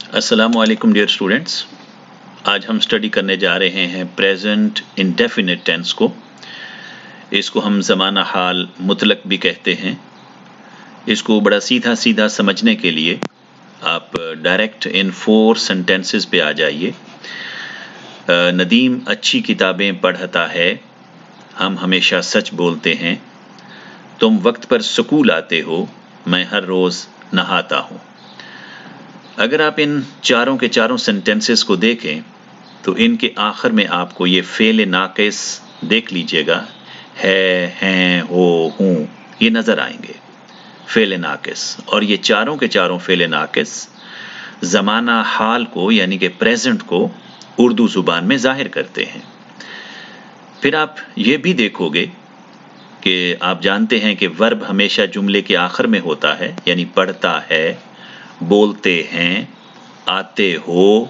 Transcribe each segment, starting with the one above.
अस्सलामु अलैकुम dear students. आज हम स्टडी करने जा रहे हैं प्रेजेंट इंडेफिनिट टेंस को। इसको हम ज़माना हाल मुतलक भी कहते हैं। इसको बड़ा सीधा सीधा समझने के लिए आप डायरेक्ट इन 4 सेंटेंसेस पे आ जाइए। नदीम अच्छी किताबें पढ़ता है, हम हमेशा सच बोलते हैं, तुम वक्त पर स्कूल आते हो, मैं हर रोज़ नहाता हूँ। अगर आप इन चारों के चारों सेंटेंसेस को देखें तो इनके आखिर में आपको ये फेल नाकिस देख लीजिएगा, है, हैं, हो, हूँ, ये नज़र आएंगे फेल नाकिस। और ये चारों के चारों फेल नाकिस ज़माना हाल को यानी कि प्रेजेंट को उर्दू ज़ुबान में ज़ाहिर करते हैं। फिर आप ये भी देखोगे कि आप जानते हैं कि वर्ब हमेशा जुमले के आखिर में होता है, यानी पढ़ता है, बोलते हैं, आते हो,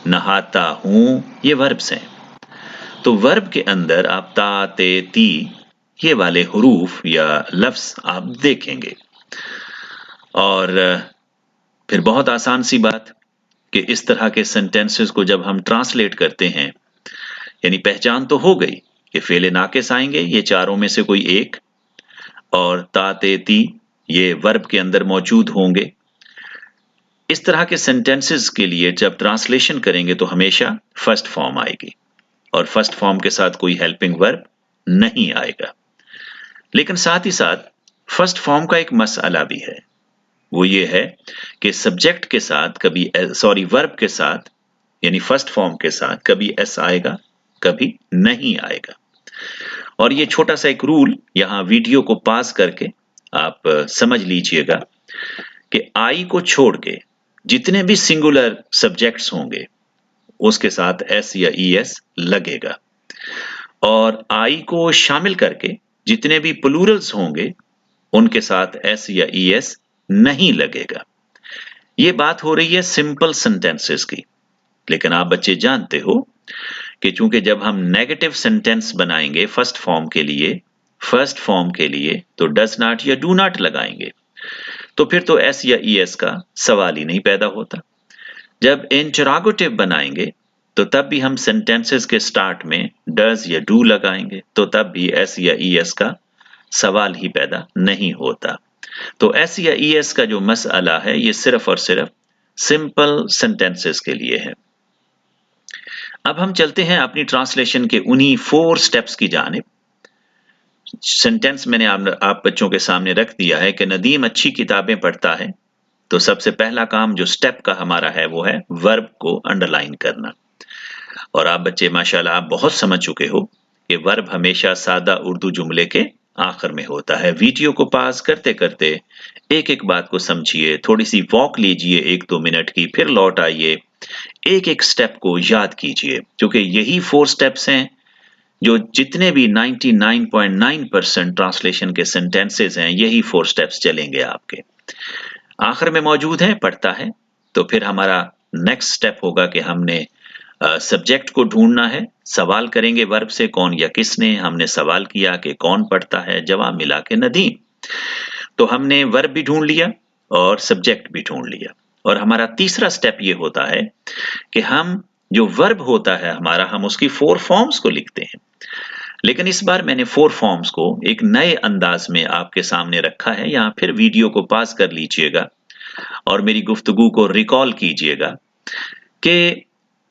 नहाता हूँ, ये वर्ब्स हैं। तो वर्ब के अंदर आप ता, ते, ती ये वाले हुरूफ या लफ्ज़ आप देखेंगे। और फिर बहुत आसान सी बात कि इस तरह के सेंटेंसेस को जब हम ट्रांसलेट करते हैं, यानी पहचान तो हो गई कि फेले नाकिस आएंगे ये चारों में से कोई एक, और ता, ते, ती ये वर्ब के अंदर मौजूद होंगे। इस तरह के सेंटेंसेस के लिए जब ट्रांसलेशन करेंगे तो हमेशा फर्स्ट फॉर्म आएगी और फर्स्ट फॉर्म के साथ कोई हेल्पिंग वर्ब नहीं आएगा। लेकिन साथ ही साथ फर्स्ट फॉर्म का एक मसला भी है, वो ये है कि सब्जेक्ट के साथ वर्ब के साथ यानी फर्स्ट फॉर्म के साथ कभी एस आएगा, कभी नहीं आएगा। और ये छोटा सा एक रूल यहाँ वीडियो को पास करके आप समझ लीजिएगा कि आई को छोड़ के जितने भी सिंगुलर सब्जेक्ट्स होंगे उसके साथ एस या ई एस लगेगा, और आई को शामिल करके जितने भी प्लूरल्स होंगे उनके साथ एस या ई एस नहीं लगेगा। ये बात हो रही है सिंपल सेंटेंसेस की। लेकिन आप बच्चे जानते हो कि चूंकि जब हम नेगेटिव सेंटेंस बनाएंगे फर्स्ट फॉर्म के लिए तो डज नॉट या डू नॉट लगाएंगे, तो फिर तो एस या ई एस का सवाल ही नहीं पैदा होता। जब इंटरोगेटिव बनाएंगे तो तब भी हम सेंटेंसेस के स्टार्ट में डज या डू लगाएंगे, तो तब भी एस या ई एस का सवाल ही पैदा नहीं होता। तो एस या ई एस का जो मसला है ये सिर्फ और सिर्फ सिंपल सेंटेंसेस के लिए है। अब हम चलते हैं अपनी ट्रांसलेशन के उन्हीं 4 स्टेप्स की जानिब। सेंटेंस मैंने आप बच्चों के सामने रख दिया है कि नदीम अच्छी किताबें पढ़ता है। तो सबसे पहला काम जो स्टेप का हमारा है वो है वर्ब को अंडरलाइन करना। और आप बच्चे माशाल्लाह आप बहुत समझ चुके हो कि वर्ब हमेशा सादा उर्दू जुमले के आखिर में होता है। वीडियो को पास करते करते एक एक बात को समझिए, थोड़ी सी वॉक लीजिए 1-2 मिनट की, फिर लौट आइए, एक एक स्टेप को याद कीजिए, क्योंकि यही 4 स्टेप्स हैं जो जितने भी 99.9% ट्रांसलेशन के सेंटेंसेस हैं यही 4 स्टेप्स चलेंगे आपके। आखिर में मौजूद है पढ़ता है, तो फिर हमारा नेक्स्ट स्टेप होगा कि हमने सब्जेक्ट को ढूंढना है। सवाल करेंगे वर्ब से कौन या किसने। हमने सवाल किया कि कौन पढ़ता है, जवाब मिला के नदीम। तो हमने वर्ब भी ढूंढ लिया और सब्जेक्ट भी ढूंढ लिया। और हमारा तीसरा स्टेप ये होता है कि हम जो वर्ब होता है हमारा, हम उसकी 4 फॉर्म्स को लिखते हैं। लेकिन इस बार मैंने 4 फॉर्म्स को एक नए अंदाज में आपके सामने रखा है। यहाँ फिर वीडियो को पास कर लीजिएगा और मेरी गुफ्तगू को रिकॉल कीजिएगा कि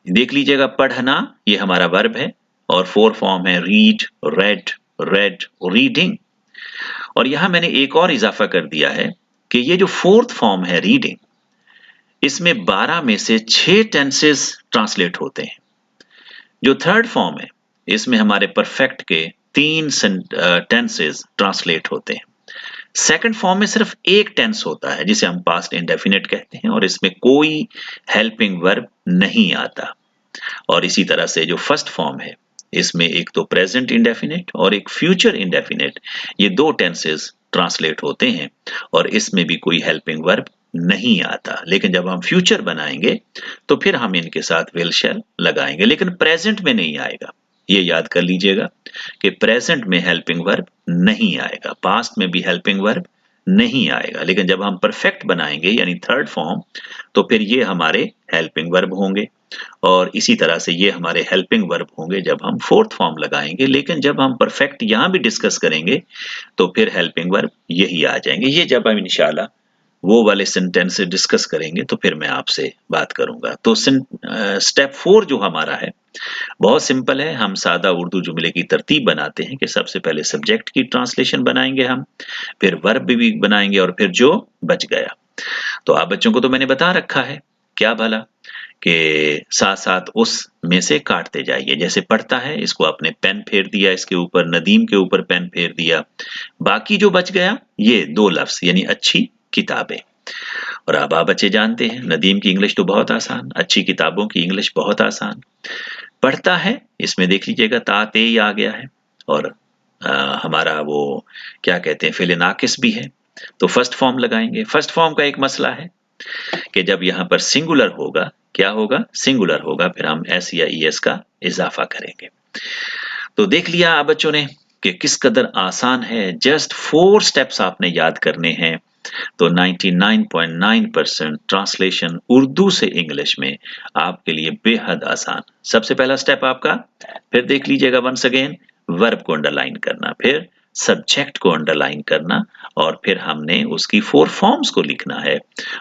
देख लीजिएगा, पढ़ना ये हमारा वर्ब है और 4 फॉर्म है रीड, रेड, रेड, रीडिंग। और यहां मैंने एक और इजाफा कर दिया है कि ये जो 4th फॉर्म है रीडिंग, इसमें 12 में से 6 टेंसेस ट्रांसलेट होते हैं। जो 3rd फॉर्म है इसमें हमारे परफेक्ट के 3 टेंसेस ट्रांसलेट होते हैं। 2nd फॉर्म में सिर्फ एक टेंस होता है जिसे हम पास्ट इंडेफिनिट कहते हैं और इसमें कोई हेल्पिंग वर्ब नहीं आता। और इसी तरह से जो 1st फॉर्म है इसमें एक तो प्रेजेंट इंडेफिनिट और एक फ्यूचर इंडेफिनिट, ये 2 टेंसेस ट्रांसलेट होते हैं और इसमें भी कोई हेल्पिंग वर्ब नहीं आता। लेकिन जब हम फ्यूचर बनाएंगे तो फिर हम इनके साथ विल शैल लगाएंगे, लेकिन प्रेजेंट में नहीं आएगा। ये याद कर लीजिएगा कि प्रेजेंट में हेल्पिंग वर्ब नहीं आएगा, पास्ट में भी हेल्पिंग वर्ब नहीं आएगा। लेकिन जब हम परफेक्ट बनाएंगे यानी थर्ड फॉर्म, तो फिर ये हमारे हेल्पिंग वर्ब होंगे, और इसी तरह से ये हमारे हेल्पिंग वर्ब होंगे जब हम फोर्थ फॉर्म लगाएंगे। लेकिन जब हम परफेक्ट यहां भी डिस्कस करेंगे तो फिर हेल्पिंग वर्ब यही आ जाएंगे। ये जब हम इंशाल्लाह वो वाले सेंटेंस से डिस्कस करेंगे तो फिर मैं आपसे बात करूंगा। तो स्टेप 4 जो हमारा है बहुत सिंपल है। हम सादा उर्दू जुमले की तरतीब बनाते हैं कि सबसे पहले सब्जेक्ट की ट्रांसलेशन बनाएंगे हम, फिर वर्ब भी बनाएंगे, और फिर जो बच गया। तो आप बच्चों को तो मैंने बता रखा है क्या भला कि साथ साथ उस में से काटते जाइए। जैसे पढ़ता है, इसको आपने पेन फेर दिया, इसके ऊपर नदीम के ऊपर पेन फेर दिया, बाकी जो बच गया ये दो लफ्ज यानी अच्छी किताबें। और अब आप बच्चे जानते हैं नदीम की इंग्लिश तो बहुत आसान, अच्छी किताबों की इंग्लिश बहुत आसान। पढ़ता है, इसमें देख लीजिएगा ता ते ही आ गया है, और हमारा वो क्या कहते हैं फेले नाकिस भी है। तो फर्स्ट फॉर्म लगाएंगे। फर्स्ट फॉर्म का एक मसला है कि जब यहां पर सिंगुलर होगा, क्या होगा, सिंगुलर होगा, फिर हम एस या ई एस का इजाफा करेंगे। तो देख लिया आप बच्चों ने कि किस कदर आसान है। जस्ट 4 स्टेप्स आपने याद करने हैं, तो 99.9% ट्रांसलेशन उर्दू से इंग्लिश में आपके लिए बेहद आसान। सबसे पहला स्टेप आपका, फिर देख लीजिएगा वंस अगेन, वर्ब को अंडरलाइन करना, फिर सब्जेक्ट को अंडरलाइन करना, और फिर हमने उसकी 4 फॉर्म्स को लिखना है,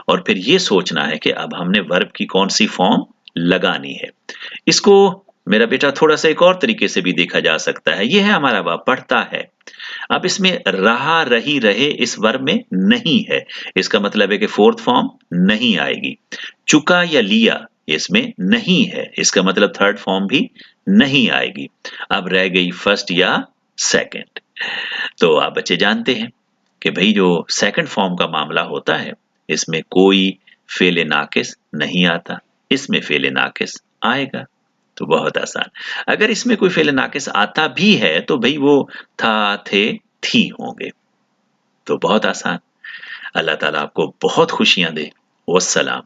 और फिर ये सोचना है कि अब हमने वर्ब की कौन सी फॉर्म लगानी है। इसको मेरा बेटा थोड़ा सा एक और तरीके से भी देखा जा सकता है। ये है हमारा वह पढ़ता है। अब इसमें रहा, रही, रहे इस वर्ब में नहीं है, इसका मतलब है कि फोर्थ फॉर्म नहीं आएगी। चुका या लिया इसमें नहीं है, इसका मतलब थर्ड फॉर्म भी नहीं आएगी। अब रह गई फर्स्ट या सेकंड। तो आप बच्चे जानते हैं कि भाई जो सेकंड फॉर्म का मामला होता है इसमें कोई फेले नाकिस नहीं आता, इसमें फेले नाकिस आएगा। तो बहुत आसान। अगर इसमें कोई फेले नाकिस आता भी है तो भाई वो था, थे, थी होंगे। तो बहुत आसान। अल्लाह ताला आपको बहुत खुशियां दे। वस्सलाम।